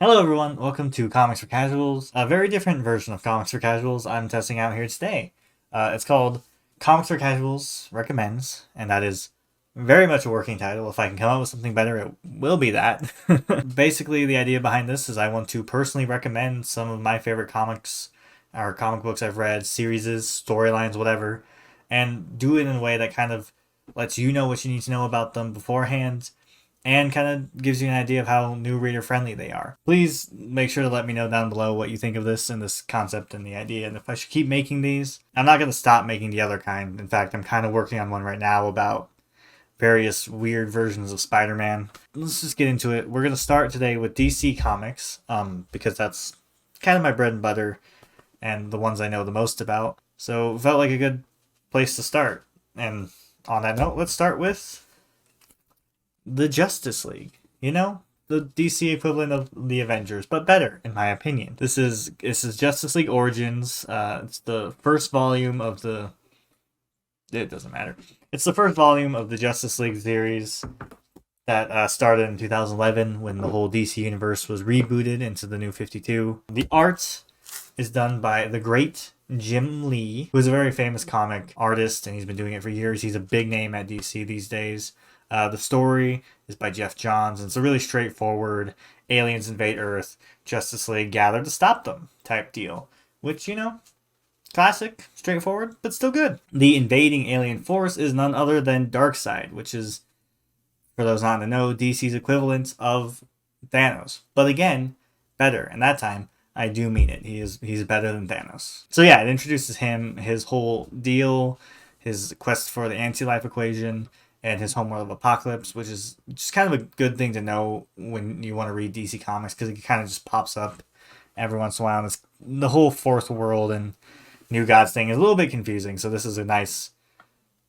Hello everyone, welcome to Comics for Casuals, a very different version of Comics for Casuals I'm testing out here today. It's called Comics for Casuals Recommends, and that is very much a working title. If I can come up with something better, it will be that. Basically, the idea behind this is I want to personally recommend some of my favorite comics, or comic books I've read, series, storylines, whatever, and do it in a way that kind of lets you know what you need to know about them beforehand and kind of gives you an idea of how new reader friendly they are. Please make sure to let me know down below what you think of this and this concept and the idea, and if I should keep making these. I'm not going to stop making the other kind. In fact, I'm kind of working on one right now about various weird versions of Spider-Man. Let's just get into it. We're going to start today with DC Comics, because that's kind of my bread and butter and the ones I know the most about. So it felt like a good place to start. And on that note, let's start with the Justice League. You know, the DC equivalent of the Avengers, but better in my opinion. This is Justice League Origins. It's the first volume of the. It doesn't matter. It's the first volume of the Justice League series that started in 2011 when the whole DC universe was rebooted into the New 52. The art is done by the great Jim Lee, who is a very famous comic artist, and he's been doing it for years. He's a big name at DC these days. The story is by Jeff Johns, and it's a really straightforward aliens invade Earth, Justice League gather to stop them type deal. Which, you know, classic, straightforward, but still good. The invading alien force is none other than Darkseid, which is, for those not to know, DC's equivalent of Thanos. But again, better. And that time, I do mean it. He's better than Thanos. So yeah, it introduces him, his whole deal, his quest for the anti-life equation, and his homeworld of Apocalypse, which is just kind of a good thing to know when you want to read DC Comics, because it kind of just pops up every once in a while. And it's, the whole Fourth World and New Gods thing is a little bit confusing, so this is a nice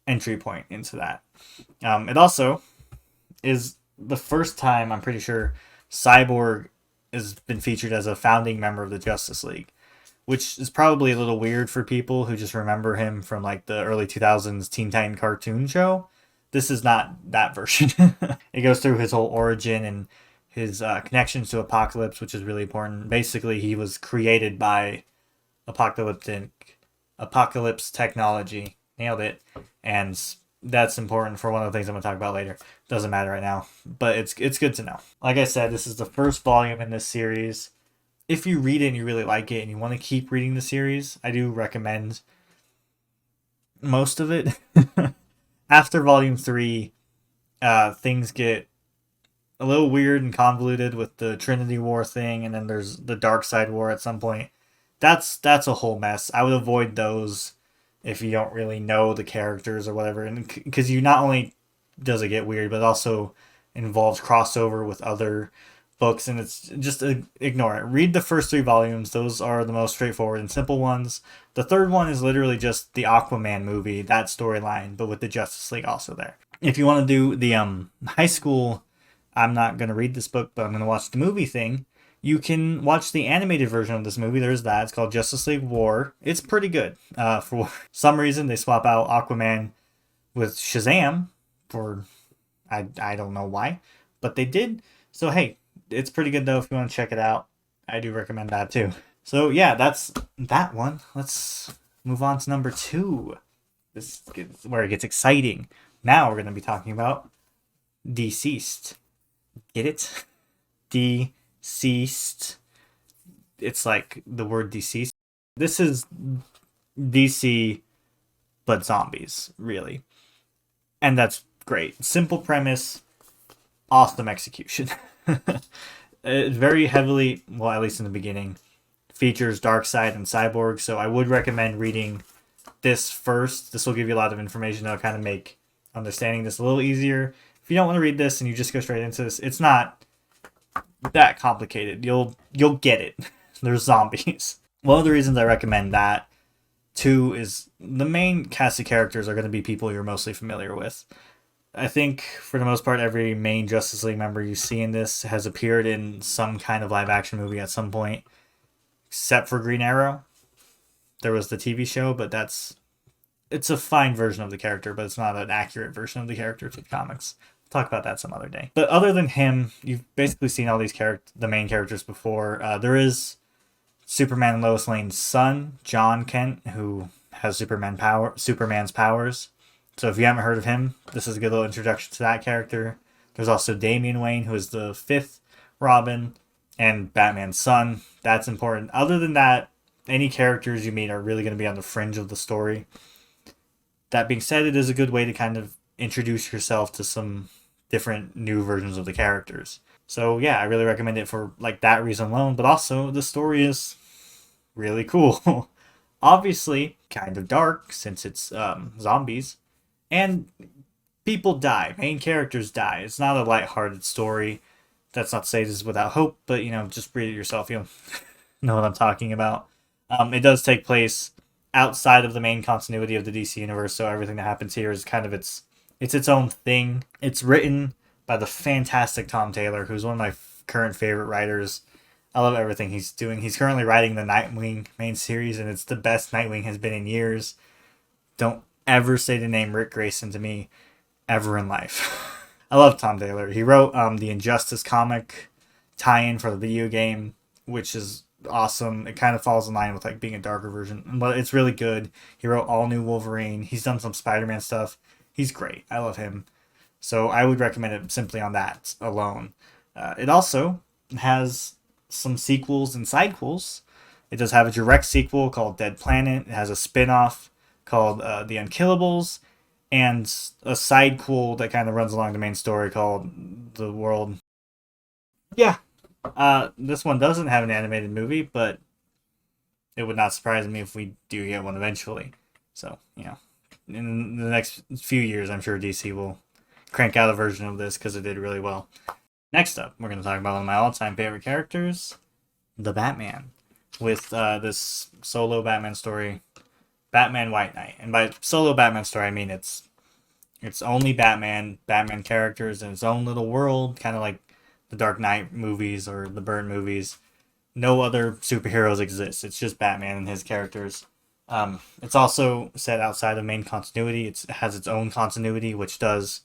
entry point into that. It also is the first time, I'm pretty sure, Cyborg has been featured as a founding member of the Justice League, which is probably a little weird for people who just remember him from like the early 2000s Teen Titan cartoon show. This is not that version. It goes through his whole origin and his connections to Apocalypse, which is really important. Basically, he was created by Apocalypse technology. Nailed it. And that's important for one of the things I'm going to talk about later. Doesn't matter right now, but it's good to know. Like I said, this is the first volume in this series. If you read it and you really like it and you want to keep reading the series, I do recommend most of it. After volume 3, things get a little weird and convoluted with the Trinity War thing, and then there's the Darkseid War at some point. That's a whole mess. I would avoid those if you don't really know the characters or whatever, and because you not only does it get weird, but it also involves crossover with other books, and it's just ignore it. Read the first 3 volumes. Those are the most straightforward and simple ones. The third one is literally just the Aquaman movie, that storyline, but with the Justice League also there. If you want to do the high school, I'm not going to read this book, but I'm going to watch the movie thing, you can watch the animated version of this movie. There's that. It's called Justice League War. It's pretty good. For some reason, they swap out Aquaman with Shazam for I don't know why, but they did. So hey, it's pretty good though if you want to check it out. I do recommend that too. So yeah, that's that one. Let's move on to number 2. This is where it gets exciting. Now we're going to be talking about DCeased. Get it? DCeased. It's like the word deceased. This is DC, but zombies, really. And that's great. Simple premise, awesome execution. It very heavily, well, at least in the beginning, features Darkseid and Cyborg, so I would recommend reading this first. This will give you a lot of information that'll kind of make understanding this a little easier. If you don't want to read this and you just go straight into this, it's not that complicated. You'll get it. There's zombies. One of the reasons I recommend that, too, is the main cast of characters are going to be people you're mostly familiar with. I think, for the most part, every main Justice League member you see in this has appeared in some kind of live-action movie at some point, except for Green Arrow. There was the TV show, but it's a fine version of the character, but it's not an accurate version of the character to the comics. talk about that some other day. But other than him, you've basically seen all these the main characters before. There is Superman and Lois Lane's son, John Kent, who has Superman's powers. So if you haven't heard of him, this is a good little introduction to that character. There's also Damian Wayne, who is the fifth Robin, and Batman's son. That's important. Other than that, any characters you meet are really going to be on the fringe of the story. That being said, it is a good way to kind of introduce yourself to some different new versions of the characters. So yeah, I really recommend it for like that reason alone, but also the story is really cool. Obviously, kind of dark since it's zombies, and people die. Main characters die. It's not a lighthearted story. That's not to say this is without hope, but just read it yourself. You'll know what I'm talking about. It does take place outside of the main continuity of the DC universe, so everything that happens here is kind of its own thing. It's written by the fantastic Tom Taylor, who's one of my current favorite writers. I love everything he's doing. He's currently writing the Nightwing main series, and it's the best Nightwing has been in years. Don't ever say the name Rick Grayson to me ever in life. I love Tom Taylor. He wrote the Injustice comic tie-in for the video game, which is awesome. It kind of falls in line with like being a darker version, but it's really good. He wrote all new Wolverine. He's done some Spider-Man stuff. He's great. I love him. So I would recommend it simply on that alone. It also has some sequels and sidequels. It does have a direct sequel called Dead Planet. It has a spin-off called The Unkillables, and a sidequel that kind of runs along the main story called The World. Yeah, this one doesn't have an animated movie, but it would not surprise me if we do get one eventually. So, in the next few years, I'm sure DC will crank out a version of this because it did really well. Next up, we're going to talk about one of my all-time favorite characters, the Batman, with this solo Batman story, Batman White Knight. And by solo Batman story, I mean it's only Batman characters in its own little world, kind of like the Dark Knight movies or the Byrne movies. No other superheroes exist. It's just Batman and his characters. It's also set outside of main continuity. It has its own continuity, which does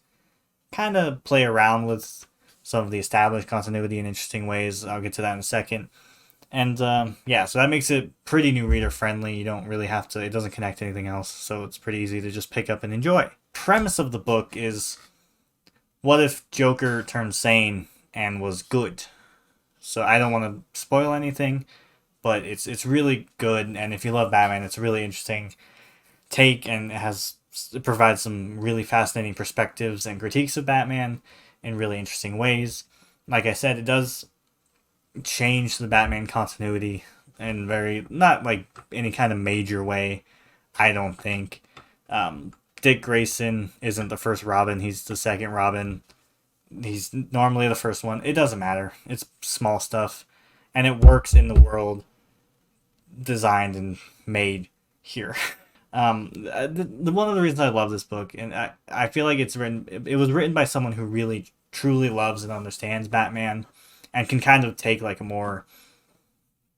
kind of play around with some of the established continuity in interesting ways. I'll get to that in a second. And so that makes it pretty new reader friendly. You don't really have to, it doesn't connect to anything else, so it's pretty easy to just pick up and enjoy. Premise of the book is, what if Joker turned sane and was good? So I don't want to spoil anything, but it's really good, and if you love Batman, it's a really interesting take, and it provides some really fascinating perspectives and critiques of Batman in really interesting ways. Like I said, it does change the Batman continuity in not like any kind of major way, I don't think. Dick Grayson isn't the first Robin, he's the second Robin. He's normally the first one. It doesn't matter. It's small stuff, and it works in the world designed and made here. One of the reasons I love this book, and I feel like it was written by someone who really truly loves and understands Batman, and can kind of take like a more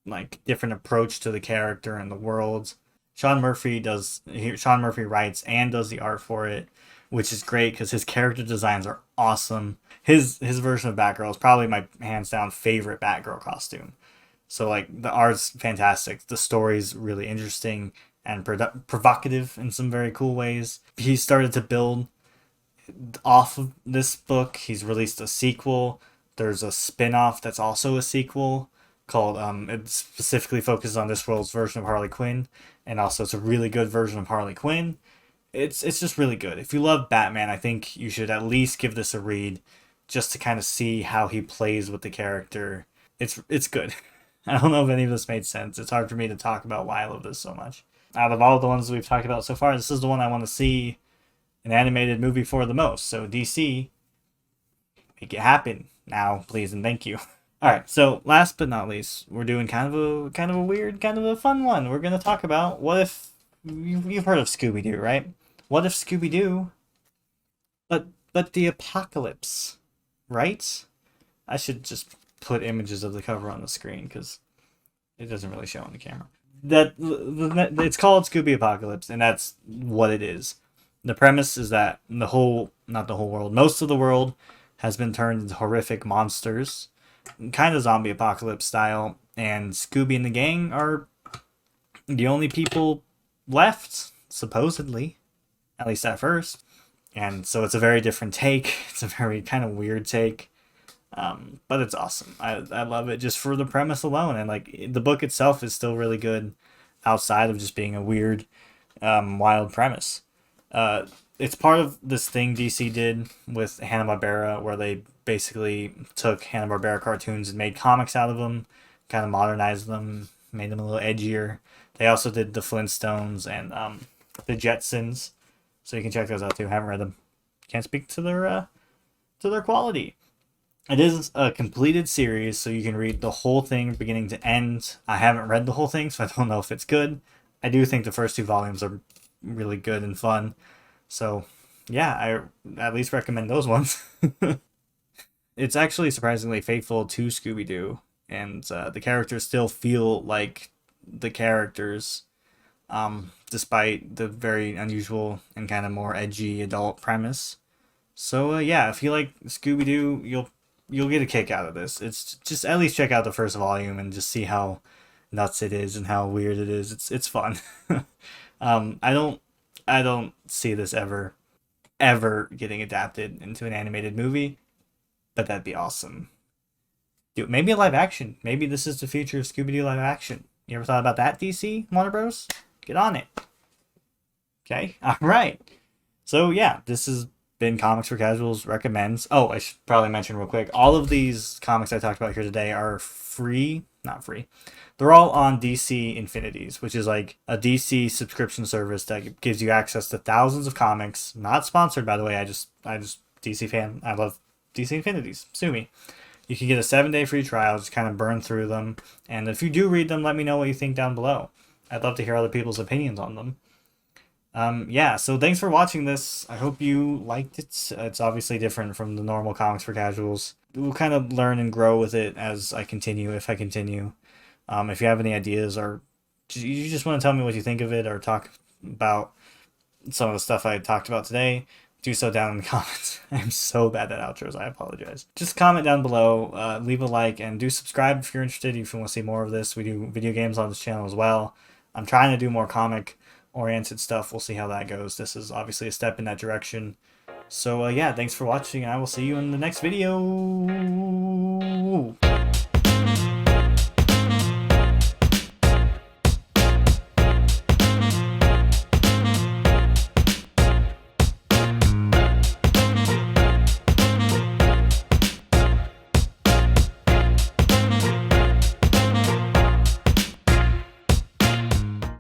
like different approach to the character and the worlds. Sean Murphy writes and does the art for it, which is great because his character designs are awesome. His version of Batgirl is probably my hands down favorite Batgirl costume. So like the art's fantastic, the story's really interesting and provocative in some very cool ways. He started to build off of this book. He's released a sequel. There's a spin-off that's also a sequel called it specifically focuses on this world's version of Harley Quinn, and also it's a really good version of Harley Quinn. It's just really good. If you love Batman, I think you should at least give this a read just to kind of see how he plays with the character. It's good. I don't know if any of this made sense. It's hard for me to talk about why I love this so much. Out of all the ones we've talked about so far, this is the one I want to see an animated movie for the most. So DC, make it happen now, please and thank you. All right, so last but not least, we're doing kind of a weird, kind of a fun one. We're gonna talk about what if you've heard of Scooby Doo, right? What if Scooby Doo, but the apocalypse, right? I should just put images of the cover on the screen because it doesn't really show on the camera. It's called Scooby Apocalypse, and that's what it is. The premise is that not the whole world, most of the world has been turned into horrific monsters, kind of zombie apocalypse style, and Scooby and the gang are the only people left, supposedly, at least at first. And so it's a very different take. It's a very kind of weird take. But it's awesome. I love it just for the premise alone. And like the book itself is still really good outside of just being a weird, wild premise. It's part of this thing DC did with Hanna-Barbera where they basically took Hanna-Barbera cartoons and made comics out of them, kind of modernized them, made them a little edgier. They also did the Flintstones and the Jetsons, so you can check those out too. I haven't read them. Can't speak to their quality. It is a completed series, so you can read the whole thing beginning to end. I haven't read the whole thing, so I don't know if it's good. I do think the first 2 volumes are really good and fun. So, yeah, I at least recommend those ones. It's actually surprisingly faithful to Scooby-Doo, and the characters still feel like the characters, despite the very unusual and kind of more edgy adult premise. So, yeah, if you like Scooby-Doo, you'll get a kick out of this. It's just at least check out the first volume and just see how nuts it is and how weird it is. It's fun. I don't see this ever getting adapted into an animated movie, but that'd be awesome. Dude, maybe a live action. Maybe this is the future of Scooby-Doo live action. You ever thought about that, DC Warner Bros? Get on it. Okay, all right. So yeah, this has been Comics for Casuals recommends. Oh, I should probably mention real quick. All of these comics I talked about here today are free. Not free. They're all on DC Infinities, which is like a DC subscription service that gives you access to thousands of comics. Not sponsored, by the way. I just DC fan. I love DC Infinities. Sue me. You can get a 7-day free trial. Just kind of burn through them. And if you do read them, let me know what you think down below. I'd love to hear other people's opinions on them. Yeah, so thanks for watching this. I hope you liked it. It's obviously different from the normal Comics for Casuals. We'll kind of learn and grow with it as I continue, if I continue. If you have any ideas or you just want to tell me what you think of it or talk about some of the stuff I talked about today, do so down in the comments. I'm so bad at outros, I apologize. Just comment down below, leave a like, and do subscribe if you're interested, if you want to see more of this. We do video games on this channel as well. I'm trying to do more comic-oriented stuff. We'll see how that goes. This is obviously a step in that direction. So yeah, thanks for watching, and I will see you in the next video.